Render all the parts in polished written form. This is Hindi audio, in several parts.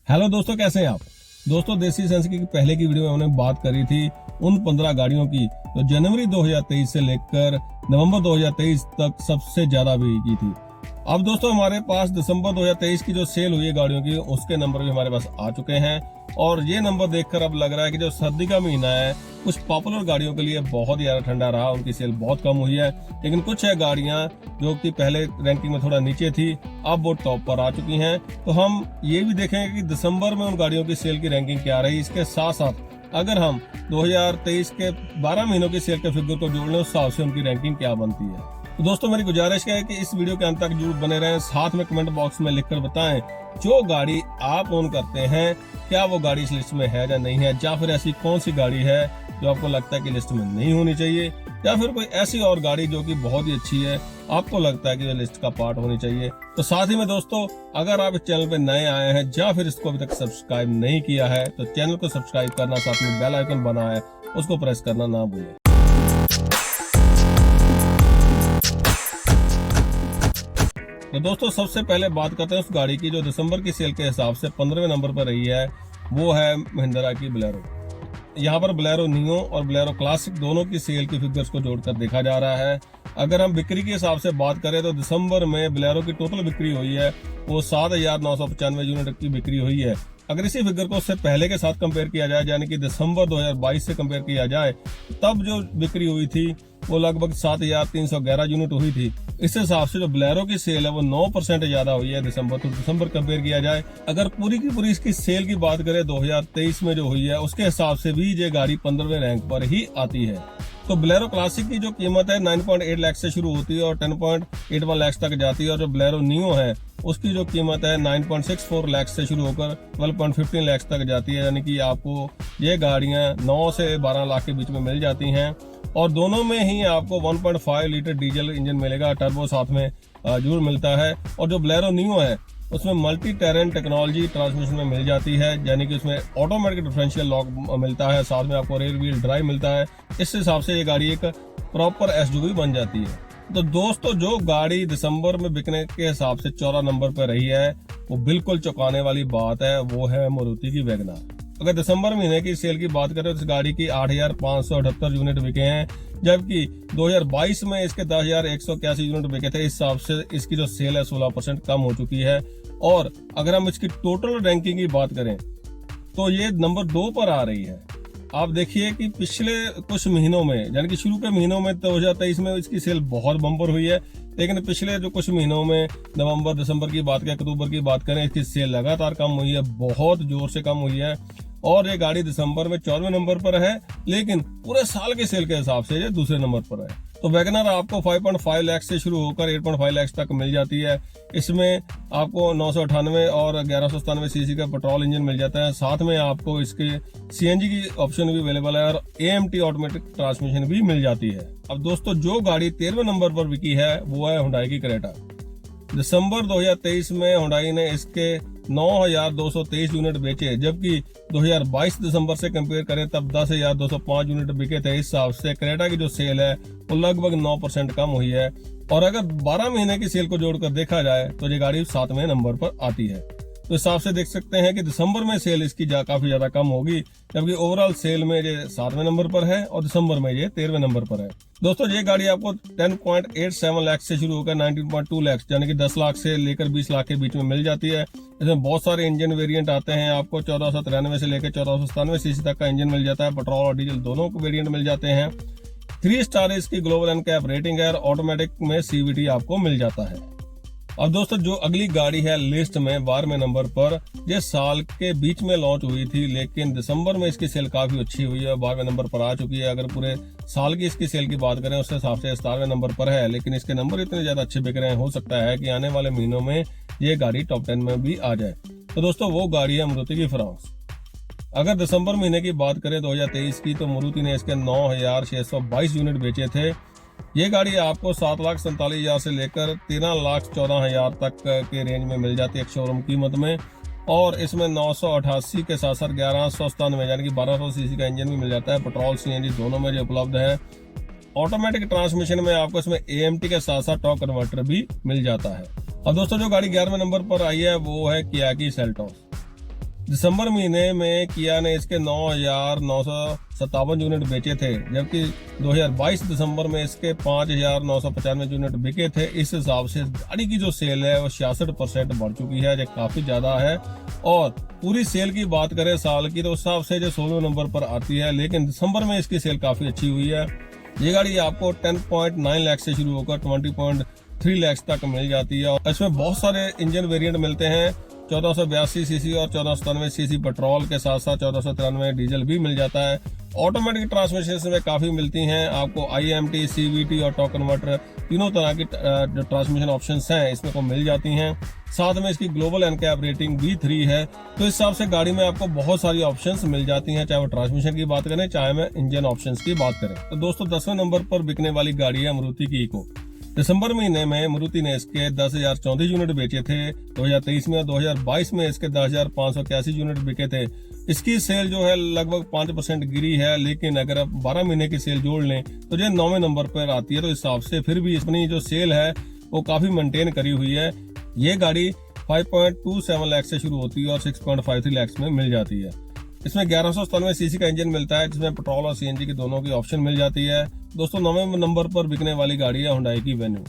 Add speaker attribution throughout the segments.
Speaker 1: हेलो दोस्तों, कैसे हैं आप। दोस्तों, देसी सेंस की पहले की वीडियो में हमने बात करी थी उन 15 गाड़ियों की जो जनवरी 2023 से लेकर नवंबर 2023 तक सबसे ज्यादा बिकी थी। अब दोस्तों, हमारे पास दिसंबर 2023 की जो सेल हुई है गाड़ियों की, उसके नंबर भी हमारे पास आ चुके हैं और ये नंबर देखकर अब लग रहा है कि जो सर्दी का महीना है कुछ पॉपुलर गाड़ियों के लिए बहुत ही ज्यादा ठंडा रहा, उनकी सेल बहुत कम हुई है। लेकिन कुछ है गाड़ियां जो कि पहले रैंकिंग में थोड़ा नीचे थी, अब वो टॉप पर आ चुकी हैं। तो हम ये भी देखेंगे कि दिसंबर में उन गाड़ियों की सेल की रैंकिंग क्या रही। इसके साथ साथ अगर हम 2023 के 12 महीनों की सेल के फिगर को जोड़ लें, उस हिसाब से उनकी रैंकिंग क्या बनती है। तो दोस्तों, मेरी गुजारिश है कि इस वीडियो के अंत तक जरूर बने रहें। साथ में कमेंट बॉक्स में लिखकर बताएं जो गाड़ी आप ओन करते हैं क्या वो गाड़ी इस लिस्ट में है या नहीं है, या फिर ऐसी कौन सी गाड़ी है जो आपको लगता है कि लिस्ट में नहीं होनी चाहिए, या फिर कोई ऐसी और गाड़ी जो कि बहुत ही अच्छी है आपको लगता है कि वो लिस्ट का पार्ट होनी चाहिए। तो साथ ही में दोस्तों, अगर आप इस चैनल पे नए आए हैं या फिर इसको अभी तक सब्सक्राइब नहीं किया है तो चैनल को सब्सक्राइब करना, साथ में बेल आइकन बना है उसको प्रेस करना ना भूलें। तो दोस्तों, सबसे पहले बात करते हैं उस गाड़ी की जो दिसंबर की सेल के हिसाब से 15वें नंबर पर रही है, वो है महिंद्रा की बोलेरो। यहाँ पर बोलेरो नियो और बोलेरो क्लासिक दोनों की सेल की फिगर्स को जोड़कर देखा जा रहा है। अगर हम बिक्री के हिसाब से बात करें तो दिसंबर में बोलेरो की टोटल बिक्री हुई है वो 7,995 यूनिट की बिक्री हुई है। अगर इसी फिगर को उससे पहले के साथ कंपेयर किया जाए, यानी कि दिसंबर 2022 से कंपेयर किया जाए, तब जो बिक्री हुई थी वो लगभग 7,311 यूनिट हुई थी। इस हिसाब से जो बोलेरो की सेल है वो 9% ज्यादा हुई है दिसंबर टू दिसंबर कंपेयर किया जाए। अगर पूरी की पूरी इसकी सेल की बात करें 2023 में जो हुई है, उसके हिसाब से भी ये गाड़ी 15वें रैंक पर ही आती है। तो बोलेरो क्लासिक की जो कीमत है 9.8 लाख से शुरू होती है और 10.81 लाख तक जाती है, और जो बोलेरो नियो है उसकी जो कीमत है 9.64 लाख से शुरू होकर 12.15 लाख तक जाती है। यानी कि आपको ये गाड़ियां 9 से 12 लाख के बीच में मिल जाती हैं और दोनों में ही आपको 1.5 लीटर डीजल इंजन मिलेगा, टर्बो साथ में जरूर मिलता है। और जो बोलेरो नियो है उसमें मल्टी टेरेन टेक्नोलॉजी ट्रांसमिशन में मिल जाती है, यानी कि उसमें ऑटोमेटिक डिफरेंशियल लॉक मिलता है, साथ में आपको रेयर व्हील ड्राइव मिलता है। इस हिसाब से ये गाड़ी एक प्रॉपर एसयूवी बन जाती है। तो दोस्तों, जो गाड़ी दिसंबर में बिकने के हिसाब से 14 नंबर पर रही है वो बिल्कुल चौंकाने वाली बात है, वो है मारुति की वैगनआर। अगर दिसंबर महीने की सेल की बात करें तो इस गाड़ी की 8,578 यूनिट बिके हैं, जबकि 2022 में इसके 10,181 यूनिट बिके थे। इस हिसाब से इसकी जो सेल है 16% कम हो चुकी है। और अगर हम इसकी टोटल रैंकिंग की बात करें तो ये नंबर 2 पर आ रही है। आप देखिए कि पिछले कुछ महीनों में, यानी कि शुरू के महीनों में 2023 में इसकी सेल बहुत बम्पर हुई है, लेकिन पिछले जो कुछ महीनों में नवंबर दिसंबर की बात करें, अक्टूबर की बात करें, इसकी सेल लगातार कम हुई है, बहुत जोर से कम हुई है। और ये गाड़ी दिसंबर में 14वें नंबर पर है, लेकिन पूरे साल के सेल के हिसाब से ये दूसरे नंबर पर है। तो वैगनआर आपको 5.5 लाख से शुरू होकर 8.5 लाख तक मिल जाती है। इसमें आपको 998 और 1197 सीसी का पेट्रोल इंजन मिल जाता है, साथ में आपको इसके सीएनजी की ऑप्शन भी अवेलेबल है और एएमटी ऑटोमेटिक ट्रांसमिशन भी मिल जाती है। अब दोस्तों, जो गाड़ी 13वें नंबर पर बिकी है वो है हुंडई की क्रेटा। दिसंबर 2023 में हुंडई ने इसके 9,223 यूनिट बेचे, जबकि 2022 दिसंबर से कंपेयर करें तब 10,205 यूनिट बिके थे। इस हिसाब से क्रेटा की जो सेल है वो लगभग 9% कम हुई है। और अगर 12 महीने की सेल को जोड़कर देखा जाए तो ये गाड़ी 7वें नंबर पर आती है। तो इस हिसाब से देख सकते हैं कि दिसंबर में सेल इसकी काफी ज्यादा कम होगी, जबकि ओवरऑल सेल में ये 7वें नंबर पर है और दिसंबर में ये 13वें नंबर पर है। दोस्तों, ये गाड़ी आपको 10.87 लाख से शुरू होकर 19.2 लाख यानी कि 10 लाख से लेकर 20 लाख के बीच में मिल जाती है। इसमें बहुत सारे इंजन वेरिएंट आते हैं, आपको 1493 से लेकर 1497 सीसी तक का इंजन मिल जाता है, पेट्रोल और डीजल दोनों को वेरिएंट मिल जाते हैं। 3 स्टार इसकी ग्लोबल एनकैप रेटिंग है और ऑटोमेटिक में सीवीटी आपको मिल जाता है। अब दोस्तों, जो अगली गाड़ी है लिस्ट में 12वें नंबर पर, ये साल के बीच में लॉन्च हुई थी, लेकिन दिसंबर में इसकी सेल काफी अच्छी हुई है, 12वें नंबर पर आ चुकी है। अगर पूरे साल की इसकी सेल की बात करें उसके हिसाब से 17वें नंबर पर है, लेकिन इसके नंबर इतने ज्यादा अच्छे बिक रहे हैं, हो सकता है कि आने वाले महीनों में ये गाड़ी टॉप 10 में भी आ जाए। तो दोस्तों, वो गाड़ी है मारुति की फ्रांस। अगर दिसंबर महीने की बात करें 2023 की, तो मारुति ने इसके 9,622 यूनिट बेचे थे। ये गाड़ी आपको 7,47,000 से लेकर 13,14,000 तक के रेंज में मिल जाती है एक शोरूम कीमत में। और इसमें 988 के साथ साथ 1197 यानी कि 1200 सीसी का इंजन भी मिल जाता है, पेट्रोल सीएनजी दोनों में जो उपलब्ध है। ऑटोमेटिक ट्रांसमिशन में आपको इसमें एएमटी के साथ साथ टॉर्क कन्वर्टर भी मिल जाता है। अब दोस्तों, जो गाड़ी 11वें नंबर पर आई है वो है किया की सेल्टोस।
Speaker 2: दिसंबर महीने में किया ने इसके 9,957 यूनिट बेचे थे, जबकि 2022 दिसंबर में इसके 5,995 यूनिट बिके थे। इस हिसाब से गाड़ी की जो सेल है वो 66% बढ़ चुकी है, जो काफी ज्यादा है। और पूरी सेल की बात करें साल की तो उस हिसाब से जो 16वें नंबर पर आती है, लेकिन दिसंबर में इसकी सेल काफी अच्छी हुई है। ये गाड़ी आपको 10.9 लाख से शुरू होकर 20.3 लाख तक मिल जाती है। और इसमें बहुत सारे इंजन वेरिएंट मिलते हैं, 1482 सीसी और 1497 सीसी पेट्रोल के साथ साथ 1493 डीजल भी मिल जाता है। ऑटोमेटिक ट्रांसमिशन में काफी मिलती हैं आपको, IMT, CVT और टॉर्क कन्वर्टर तीनों तरह की जो ट्रांसमिशन ऑप्शंस हैं इसमें को मिल जाती हैं। साथ में इसकी ग्लोबल NCAP रेटिंग B3 है, तो इस हिसाब से गाड़ी में आपको बहुत सारी ऑप्शंस मिल जाती हैं, चाहे वो ट्रांसमिशन की बात करें चाहे में इंजन ऑप्शंस की बात करें। तो दोस्तों 10वें नंबर पर बिकने वाली गाड़ी है मारुति की इको। दिसंबर महीने में मारुति ने इसके 10,034 यूनिट बेचे थे 2023 में, और 2022 में इसके 10,581 यूनिट बिके थे। इसकी सेल जो है लगभग 5% गिरी है, लेकिन अगर आप 12 महीने की सेल जोड़ लें तो जो 9वें नंबर पर आती है। तो इस हिसाब से फिर भी अपनी जो सेल है वो काफी मेंटेन करी हुई है। ये गाड़ी 5.27 लाख से शुरू होती है और 6.53 लाख में मिल जाती है। इसमें 1197 सीसी का इंजन मिलता है, जिसमें पेट्रोल और CNG की दोनों की ऑप्शन मिल जाती है। दोस्तों 9वें नंबर पर बिकने वाली गाड़ी है हुंडई की वेन्यू।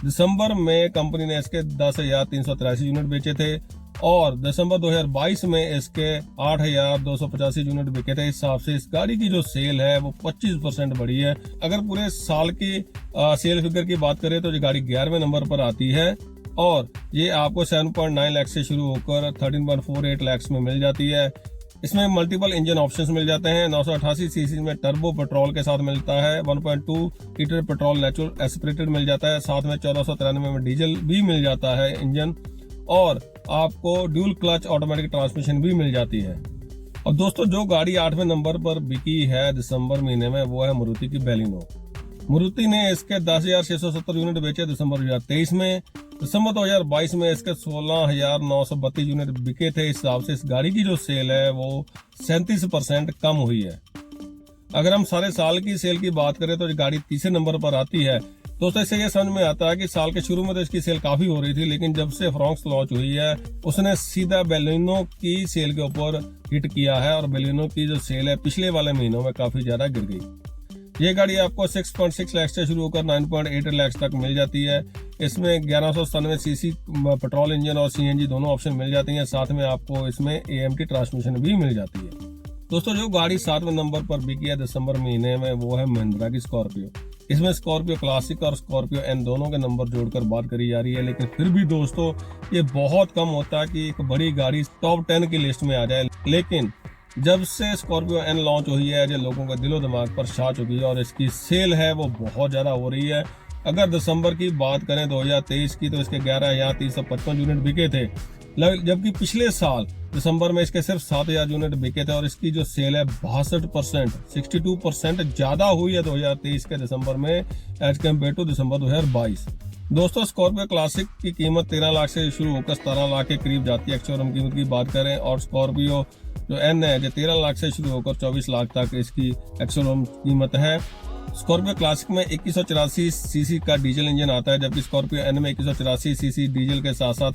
Speaker 2: दिसंबर में कंपनी ने इसके 10,383 यूनिट बेचे थे और दिसंबर 2022 में इसके 8,285 यूनिट बिके थे। इस हिसाब से इस गाड़ी की जो सेल है वो 25% बढ़ी है। अगर पूरे साल की सेल फिगर की बात करें तो ये गाड़ी 11वें नंबर पर आती है और ये आपको 7.9 लाख से शुरू होकर 13.48 लाख में मिल जाती है। इसमें मल्टीपल इंजन ऑप्शंस मिल जाते हैं। 988 सीसी में टर्बो पेट्रोल के साथ मिलता है, 1.2 लीटर पेट्रोल नेचुरल एस्पिरेटेड मिल जाता है, साथ में 1493 में डीजल भी मिल जाता है इंजन, और आपको ड्यूल क्लच ऑटोमेटिक ट्रांसमिशन भी मिल जाती है। और दोस्तों जो गाड़ी 8वें नंबर पर बिकी है दिसंबर महीने में वो है मारुति की बैलिनो। मारुति ने इसके 10,670 यूनिट बेचे दिसंबर 2023 में। दिसंबर 2022 में इसके 16,932 यूनिट बिके थे। इस हिसाब से इस गाड़ी की जो सेल है वो 37% कम हुई है। अगर हम सारे साल की सेल की बात करें तो गाड़ी 3 नंबर पर आती है। दोस्तों इससे ये समझ में आता है कि साल के शुरू में तो इसकी सेल काफी हो रही थी, लेकिन जब से फ्रॉक्स लॉन्च हुई है उसने सीधा बैलिनो की सेल के ऊपर हिट किया है और बैलिनो की जो सेल है पिछले वाले महीनों में काफी ज्यादा गिर गई। ये गाड़ी आपको 6.6 लाख से शुरू होकर 9.8 लाख तक मिल जाती है। इसमें 1197 सीसी पेट्रोल इंजन और CNG दोनों ऑप्शन मिल जाती हैं, साथ में आपको इसमें AMT ट्रांसमिशन भी मिल जाती है। दोस्तों जो गाड़ी 7वें नंबर पर बिकी है दिसंबर महीने में वो है महिंद्रा की स्कॉर्पियो। इसमें स्कॉर्पियो क्लासिक और स्कॉर्पियो N दोनों के नंबर जोड़कर बात करी जा रही है, लेकिन फिर भी दोस्तों ये बहुत कम होता है कि एक बड़ी गाड़ी टॉप 10 की लिस्ट में आ जाए। लेकिन जब से स्कॉर्पियो N लॉन्च हुई है जो लोगों के दिलो दिमाग पर छा चुकी है और इसकी सेल है वो बहुत ज्यादा हो रही है। अगर दिसंबर की बात करें 2023 की तो इसके 11,355 यूनिट बिके थे, जबकि पिछले साल दिसंबर में इसके सिर्फ 7,000 यूनिट बिके थे और इसकी जो सेल है 62% ज्यादा हुई है 2023 के दिसंबर में एज कम्पेयर टू दिसंबर 2022। दोस्तों स्कॉर्पियो क्लासिक की कीमत 13 लाख से शुरू होकर 17 लाख के करीब जाती है एक्स-शोरूम कीमत की बात करें, और स्कॉर्पियो जो N है जो 13 लाख से शुरू होकर 24 लाख तक इसकी एक्स-शोरूम कीमत है। स्कॉर्पियो क्लासिक में 2184 सीसी का डीजल इंजन आता है, जबकि स्कॉर्पियो N में 2184 सीसी डीजल के साथ साथ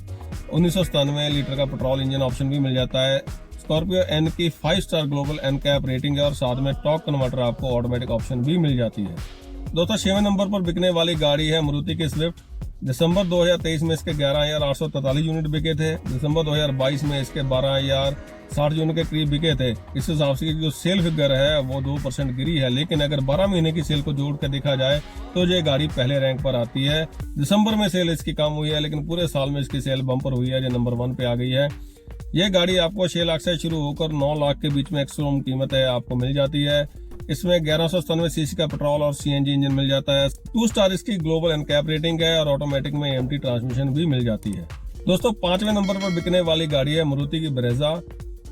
Speaker 2: 1997 लीटर का पेट्रोल इंजन ऑप्शन भी मिल जाता है। स्कॉर्पियो N की 5 स्टार ग्लोबल NCAP रेटिंग है और साथ में टॉर्क कन्वर्टर आपको ऑटोमेटिक ऑप्शन भी मिल जाती है। दोस्तों 6वें नंबर पर बिकने वाली गाड़ी है मारुति की स्विफ्ट। दिसंबर 2023 में इसके 11,843 यूनिट बिके थे। दिसंबर 2022 में इसके 12,060 यूनिट के करीब बिके थे। इस हिसाब से जो सेल फिगर है वो 2% गिरी है, लेकिन अगर 12 महीने की सेल को जोड़ कर देखा जाए तो ये गाड़ी पहले रैंक पर आती है। दिसंबर में सेल इसकी कम हुई है, लेकिन पूरे साल में इसकी सेल बम्पर हुई है जो नंबर 1 पे आ गई है। ये गाड़ी आपको 6 लाख से शुरू होकर 9 लाख के बीच में एक्स-शोरूम कीमत है आपको मिल जाती है। इसमें 1197 सीसी का पेट्रोल और CNG इंजन मिल जाता है। 2 स्टार इसकी ग्लोबल NCAP रेटिंग है और ऑटोमेटिक में AMT ट्रांसमिशन भी मिल जाती है। दोस्तों 5वें नंबर पर बिकने वाली गाड़ी है मारुति की ब्रेजा।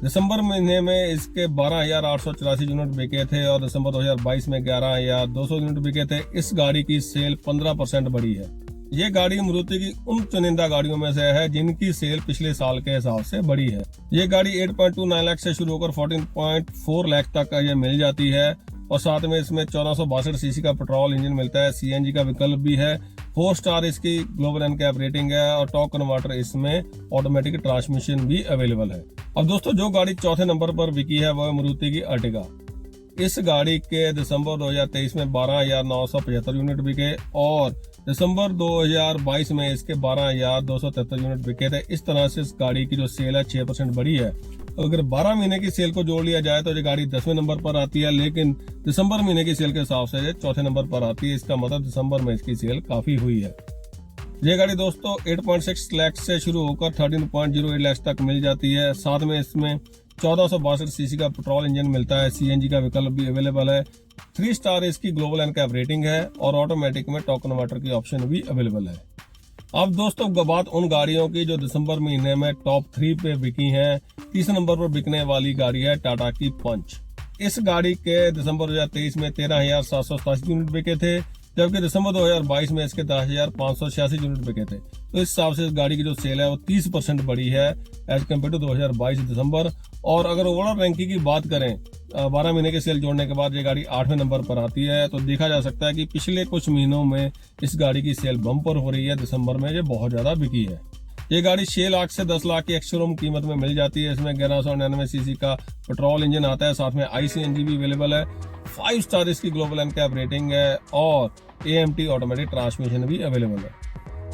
Speaker 2: दिसंबर महीने में इसके 12,884 यूनिट बिके थे और दिसंबर 2022 में 11,200 यूनिट बिके थे। इस गाड़ी की सेल 15% बढ़ी है। ये गाड़ी मारुति की उन चुनिंदा गाड़ियों में से है जिनकी सेल पिछले साल के हिसाब से बढ़ी है। ये गाड़ी 8.29 लाख से शुरू होकर 14.4 लाख तक ये मिल जाती है और साथ में इसमें 1462 सीसी का पेट्रोल इंजन मिलता है, CNG का विकल्प भी है
Speaker 1: 4 स्टार इसकी ग्लोबल एनकैप रेटिंग है और टॉर्क कन्वर्टर इसमें ऑटोमेटिक ट्रांसमिशन भी अवेलेबल है। अब दोस्तों जो गाड़ी चौथे नंबर पर बिकी है वो है मारुति की अर्टिगा। इस गाड़ी के दिसंबर 2023 में 12,975 यूनिट बिके और दिसंबर 2022 में इसके 12,273 यूनिट बिके थे। इस तरह से इस गाड़ी की जो सेल है 6% बढ़ी है। अगर 12 महीने की सेल को जोड़ लिया जाए तो ये गाड़ी 10वें नंबर पर आती है, लेकिन दिसंबर महीने की सेल के हिसाब से ये चौथे नंबर पर आती है। इसका मतलब दिसंबर में इसकी सेल काफी हुई है। ये गाड़ी दोस्तों 8.6 लाख से शुरू होकर 13.08 लाख तक मिल जाती है। साथ में इसमें 1462 सीसी का पेट्रोल इंजन मिलता है। सीएनजी का विकल्प भी अवेलेबल है। 3 स्टार इसकी ग्लोबल एनकैप रेटिंग है और ऑटोमेटिक में टॉर्क कन्वर्टर की ऑप्शन भी अवेलेबल है। अब दोस्तों बात उन गाड़ियों की जो दिसंबर महीने में टॉप 3 पे बिकी हैं। तीसरे नंबर पर बिकने वाली गाड़ी है टाटा की पंच। इस गाड़ी के दिसंबर 2023 में 13,787 यूनिट बिके थे, जबकि दिसंबर 2022 में इसके 10,586 यूनिट बिके थे। तो इस हिसाब से इस गाड़ी की जो सेल है वो 30% बढ़ी है एज कम्पेयर टू 2022 दिसंबर। और अगर ओवरऑल रैंकिंग की बात करें 12 महीने की सेल जोड़ने के बाद ये गाड़ी 8वें नंबर पर आती है। तो देखा जा सकता है कि पिछले कुछ महीनों में इस गाड़ी की सेल बम्पर हो रही है। दिसंबर में ये बहुत ज्यादा बिकी है। ये गाड़ी 6 लाख से 10 लाख की एक्स-शोरूम कीमत में मिल जाती है। इसमें 1199 सीसी का पेट्रोल इंजन आता है, साथ में ICNG भी अवेलेबल है। 5 स्टार इसकी ग्लोबल एनकैप रेटिंग है और AMT ऑटोमेटिक ट्रांसमिशन भी अवेलेबल है।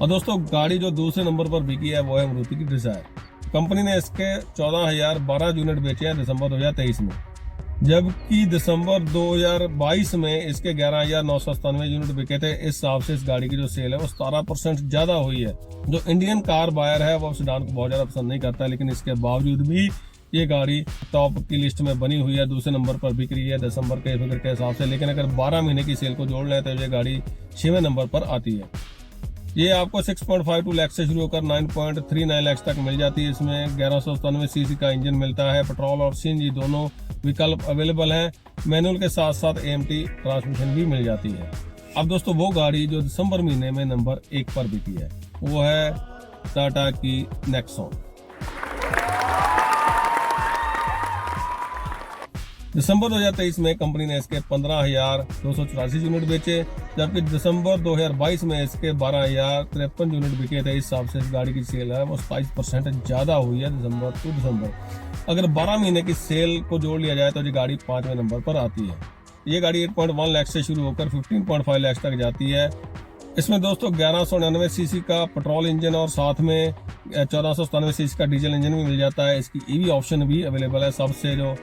Speaker 1: और दोस्तों गाड़ी जो दूसरे नंबर पर बिकी है वो है मारुति की डिजायर। कंपनी ने इसके 14,012 यूनिट बेचे हैं दिसंबर 2023 में, जबकि दिसंबर 2022 में इसके 11,997 यूनिट बिके थे। इस हिसाब से इस गाड़ी की जो सेल है वो 17% ज्यादा हुई है। जो इंडियन कार बायर है वो सेडान को बहुत ज्यादा पसंद नहीं करता, लेकिन इसके बावजूद भी ये गाड़ी टॉप की लिस्ट में बनी हुई है। दूसरे नंबर पर बिक रही है दिसंबर के फिगर के हिसाब से, लेकिन अगर 12 महीने की सेल को जोड़ लें तो ये गाड़ी 6वें नंबर पर आती है। ये आपको 6.52 लाख से शुरू होकर 9.39 लाख तक मिल जाती है। इसमें 1197 सीसी का इंजन मिलता है। पेट्रोल और CNG दोनों विकल्प अवेलेबल हैं। मैनुअल के साथ साथ AMT ट्रांसमिशन भी मिल जाती है। अब दोस्तों वो गाड़ी जो दिसंबर महीने में नंबर 1 पर बिकी है वो है टाटा की नेक्सॉन। दिसंबर 2023 में कंपनी ने इसके 15,284 यूनिट बेचे, जबकि दिसंबर 2022 में इसके 12,053 यूनिट बिके थे। इस हिसाब से इस गाड़ी की सेल है वो 27% ज्यादा हुई है दिसंबर टू दिसंबर। अगर 12 महीने की सेल को जोड़ लिया जाए तो ये गाड़ी 5वें नंबर पर आती है। ये गाड़ी 8.1 लाख से शुरू होकर 15.5 लाख तक जाती है। इसमें दोस्तों 1199 सीसी का पेट्रोल इंजन और साथ में 1497 सीसी का डीजल इंजन भी मिल जाता है। इसकी EV ऑप्शन भी अवेलेबल है। सबसे जो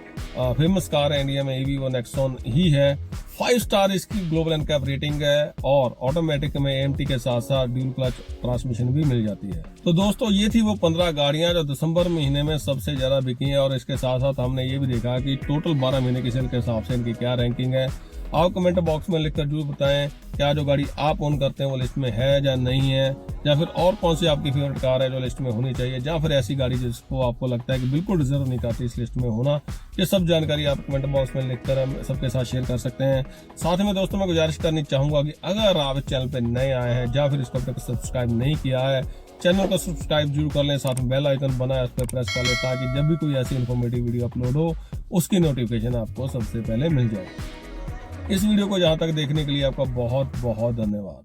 Speaker 1: फेमस कार है इंडिया में EV वो नेक्सॉन ही है। 5 स्टार इसकी ग्लोबल एनकैप रेटिंग है और ऑटोमेटिक में AMT के साथ साथ ड्यूल क्लच ट्रांसमिशन भी मिल जाती है। तो दोस्तों ये थी वो 15 गाड़ियां जो दिसंबर महीने में सबसे ज्यादा बिकी हैं। और इसके साथ साथ हमने ये भी देखा कि टोटल 12 महीने की सेल के हिसाब से इनकी क्या रैंकिंग है। आप कमेंट बॉक्स में लिखकर जरूर बताएं क्या जो गाड़ी आप ओन करते हैं वो लिस्ट में है या नहीं है, या फिर और कौन सी आपकी फेवरेट कार है जो लिस्ट में होनी चाहिए, या फिर ऐसी गाड़ी जिसको आपको लगता है कि बिल्कुल डिजर्व नहीं करती इस लिस्ट में होना। ये सब जानकारी आप कमेंट बॉक्स में लिखकर हम सबके साथ शेयर कर सकते हैं। साथ में दोस्तों मैं गुजारिश करनी चाहूंगा कि अगर आप इस चैनल पर नए आए हैं या फिर इसको अब तक सब्सक्राइब नहीं किया है, चैनल को सब्सक्राइब जरूर कर लें। साथ में बेल आइकन बना है उस पर प्रेस कर लें ताकि जब भी कोई ऐसी इन्फॉर्मेटिव वीडियो अपलोड हो उसकी नोटिफिकेशन आपको सबसे पहले मिल जाए। इस वीडियो को जहां तक देखने के लिए आपका बहुत बहुत धन्यवाद।